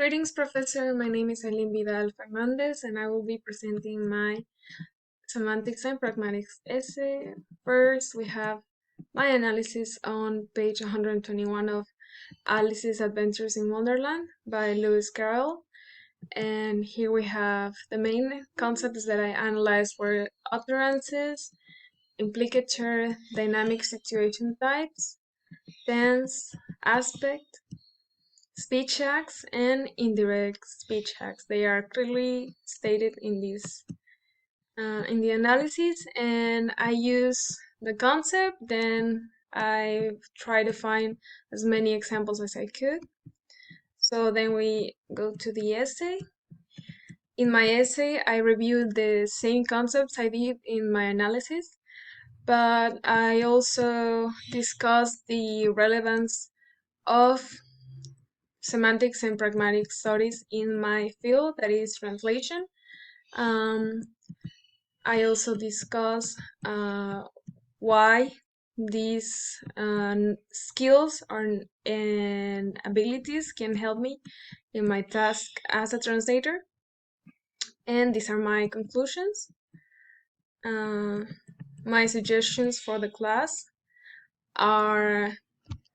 Greetings, Professor. My name is Eileen Vidal Fernandez, and I will be presenting my Semantics and Pragmatics essay. First, we have my analysis on page 121 of Alice's Adventures in Wonderland by Lewis Carroll. And here we have the main concepts that I analyzed were utterances, implicature, dynamic situation types, tense, aspect, speech hacks and indirect speech hacks. They are clearly stated in this in the analysis, and I use the concept. Then I try to find as many examples as I could. So then we go to the essay. In my essay, I reviewed the same concepts I did in my analysis, but I also discussed the relevance of semantics and pragmatic studies in my field, that is translation. Um, I also discuss why these skills and abilities can help me in my task as a translator. And these are my conclusions. Uh, my suggestions for the class are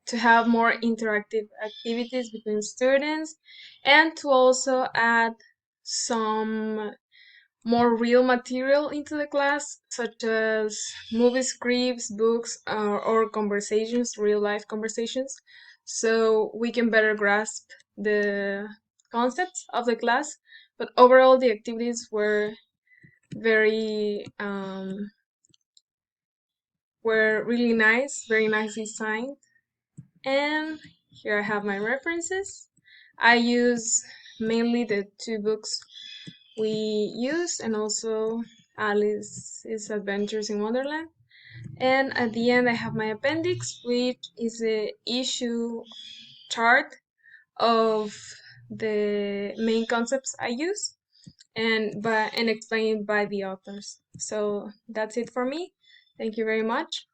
to have more interactive activities between students and to also add some more real material into the class, such as movie scripts, books, or conversations, real life conversations, so we can better grasp the concepts of the class. But overall, the activities very were really nice, very nicely designed. And here I have my references. I use mainly the two books we use and also Alice's Adventures in Wonderland. And at the end, I have my appendix, which is the issue chart of the main concepts I use and explained by the authors. So that's it for me. Thank you very much.